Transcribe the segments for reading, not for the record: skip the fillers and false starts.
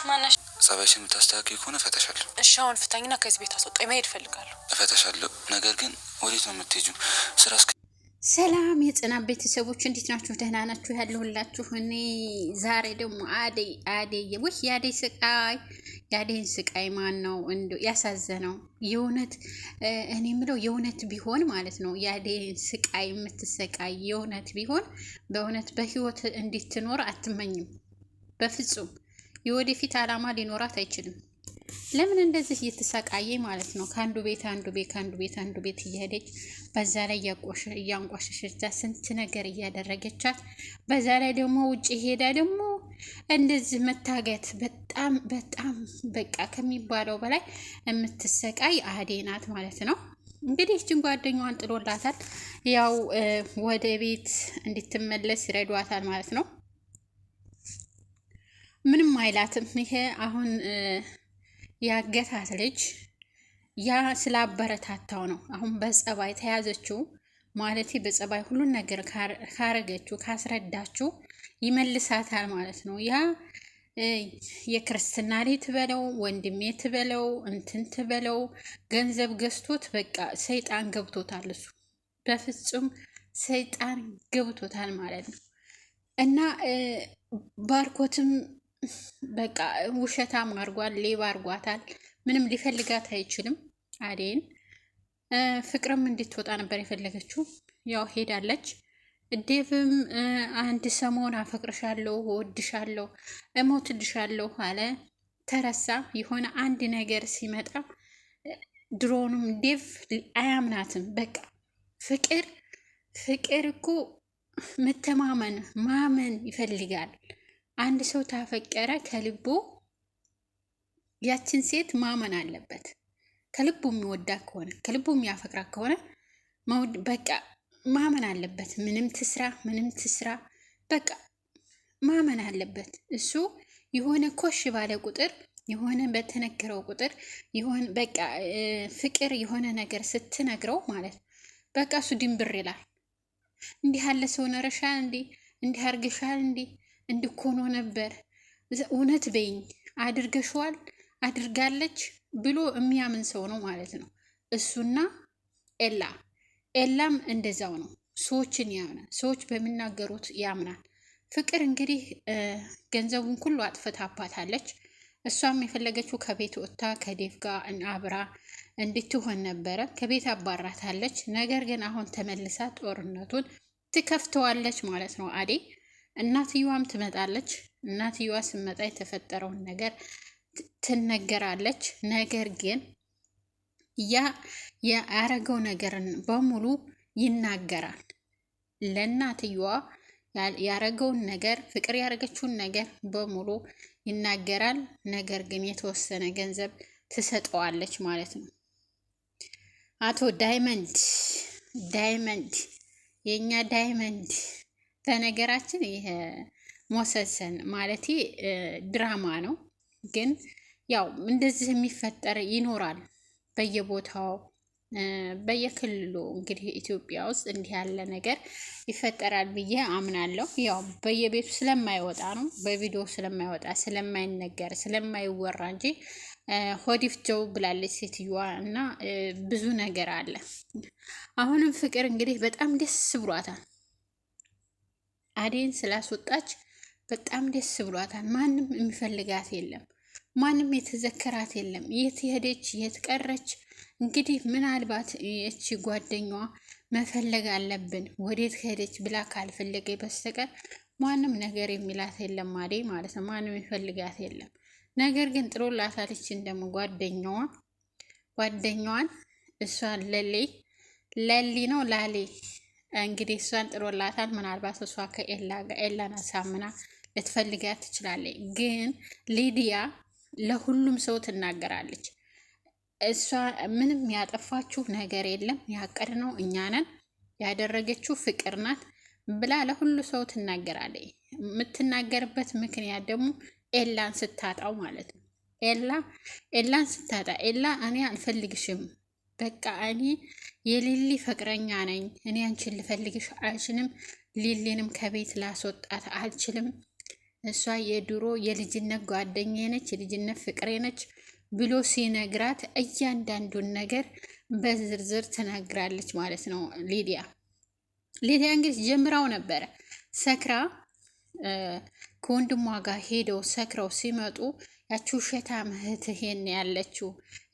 ማነሽ? ጸባይሽን የምታስተካክይ ከሆነ እፈታሻለሁ። እሺ አሁን ፍታኝና ከዚህ ቤት አስወጣኝ። መሄድ እፈልጋለሁ። እፈታሻለሁ። ነገር ግን ወዴት ነው የምትሄጂው? ስራ ሰላም የጽናት ቤተሰቦች እንዴት ናችሁ? ደህና ናችሁ? ያለሁላችሁ እኔ ዛሬ ደግሞ አደይ ውይ የአደይን ስቃይ ማን ነው እንደው ያሳዘነው? የእውነት እኔ የምለው የእውነት ቢሆን ማለት ነው የአደይን ስቃይ የምትሰቃይ የእውነት ቢሆን በእውነት በህይወት እንድትኖር አትመኝም በፍጹም። የወደፊት አላማ ሊኖራት አይችልም። ለምን እንደዚህ እየተሰቃየ ማለት ነው? ከአንዱ ቤት አንዱ ቤት እየሄደች በዛ ላይ እያንቋሸሸቻት ስንት ነገር እያደረገቻት፣ በዛ ላይ ደግሞ ውጭ ሄዳ ደግሞ እንደዚህ መታገት በጣም በቃ ከሚባለው በላይ የምትሰቃይ አደይ ናት ማለት ነው። እንግዲህ እችን ጓደኛዋን ጥሎላታል። ያው ወደ ቤት እንድትመለስ ይረዷታል ማለት ነው። ምንም አይላትም። ይሄ አሁን ያገታት ልጅ ያ ስላበረታታው ነው። አሁን በጸባይ ተያዘችው ማለት በጸባይ ሁሉን ነገር ካረገችው ካስረዳችው ይመልሳታል ማለት ነው። ያ የክርስትና ላይ ትበለው ወንድሜ ትበለው እንትን ትበለው ገንዘብ ገዝቶት በቃ ሰይጣን ገብቶታል። እሱ በፍጹም ሰይጣን ገብቶታል ማለት ነው። እና ባርኮትም በቃ ውሸታም አርጓል፣ ሌባ አርጓታል። ምንም ሊፈልጋት አይችልም አደይን። ፍቅርም እንድትወጣ ነበር የፈለገችው። ያው ሄዳለች። ዴቭም አንድ ሰሞን አፈቅርሻለሁ፣ እወድሻለሁ፣ እሞትልሻለሁ አለ። ተረሳ። የሆነ አንድ ነገር ሲመጣ ድሮኑም ዴቭ አያምናትም። በቃ ፍቅር እኮ መተማመን ማመን ይፈልጋል። አንድ ሰው ታፈቀረ ከልቡ ያችን ሴት ማመን አለበት። ከልቡ የሚወዳ ከሆነ ከልቡ የሚያፈቅራ ከሆነ በቃ ማመን አለበት። ምንም ትስራ በቃ ማመን አለበት። እሱ የሆነ ኮሽ ባለ ቁጥር የሆነ በተነገረው ቁጥር የሆነ በቃ ፍቅር የሆነ ነገር ስትነግረው ማለት በቃ እሱ ድንብር ይላል። እንዲህ ያለ ሰው ነረሻል እንዲህ አርገሻል እንድኮኖ ነበር እውነት በይኝ አድርገሽዋል አድርጋለች ብሎ የሚያምን ሰው ነው ማለት ነው። እሱና ኤላም እንደዛው ነው። ሰዎችን ያምናል። ሰዎች በሚናገሩት ያምናል። ፍቅር እንግዲህ ገንዘቡን ሁሉ አጥፍታባታለች። እሷም የፈለገችው ከቤት ወጥታ ከዴቭ ጋር አብራ እንድትሆን ነበረ። ከቤት አባራታለች። ነገር ግን አሁን ተመልሳ ጦርነቱን ትከፍተዋለች ማለት ነው አደይ። እናትየዋም ትመጣለች። እናትየዋ ስመጣ የተፈጠረውን ነገር ትነገራለች። ነገር ግን ያ ያረገው ነገርን በሙሉ ይናገራል። ለእናትየዋ ያረገውን ነገር ፍቅር ያረገችውን ነገር በሙሉ ይናገራል። ነገር ግን የተወሰነ ገንዘብ ትሰጠዋለች ማለት ነው። አቶ ዳይመንድ የኛ ዳይመንድ በነገራችን ይሄ ሞሰሰን ማለት ድራማ ነው። ግን ያው እንደዚህ የሚፈጠር ይኖራል በየቦታው በየክልሉ። እንግዲህ ኢትዮጵያ ውስጥ እንዲህ ያለ ነገር ይፈጠራል ብዬ አምናለሁ። ያው በየቤቱ ስለማይወጣ ነው፣ በቪዲዮ ስለማይወጣ ስለማይነገር ስለማይወራ እንጂ ሆዲፍጀው ብላለች ሴትዮዋ። እና ብዙ ነገር አለ። አሁንም ፍቅር እንግዲህ በጣም ደስ ብሏታል። አደይን ስላስወጣች በጣም ደስ ብሏታል። ማንም የሚፈልጋት የለም። ማንም የተዘከራት የለም። የት ሄደች የት ቀረች? እንግዲህ ምናልባት እቺ ጓደኛዋ መፈለግ አለብን ወዴት ሄደች ብላ ካልፈለገ በስተቀር ማንም ነገር የሚላት የለም አደይ ማለት ነው። ማንም የሚፈልጋት የለም። ነገር ግን ጥሎላታለች። ደግሞ ጓደኛዋን እሷን ለሊ ነው ላሌ እንግዲህ እሷን ጥሎላታል። ምናልባት እሷ ኤላን አሳምና ልትፈልጋት ትችላለች። ግን ሊዲያ ለሁሉም ሰው ትናገራለች። እሷ ምንም ያጠፋችሁ ነገር የለም፣ ያቀድነው እኛ ነን፣ ያደረገችው ፍቅር ናት ብላ ለሁሉ ሰው ትናገራለች። የምትናገርበት ምክንያት ደግሞ ኤላን ስታጣው ማለት ነው። ኤላን ስታጣ እኔ አልፈልግሽም፣ በቃ እኔ የሊሊ ፍቅረኛ ነኝ፣ እኔ አንቺን ልፈልግሽ አልችልም፣ ሊሊንም ከቤት ላስወጣት አልችልም፣ እሷ የድሮ የልጅነት ጓደኛዬ ነች፣ የልጅነት ፍቅሬ ነች ብሎ ሲነግራት እያንዳንዱን ነገር በዝርዝር ትነግራለች ማለት ነው። ሊዲያ እንግዲህ ጀምራው ነበረ ሰክራ ከወንድሟ ጋር ሄደው ሰክረው ሲመጡ ያቺ ውሸታም እህትህ ያለችው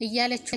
እያለችው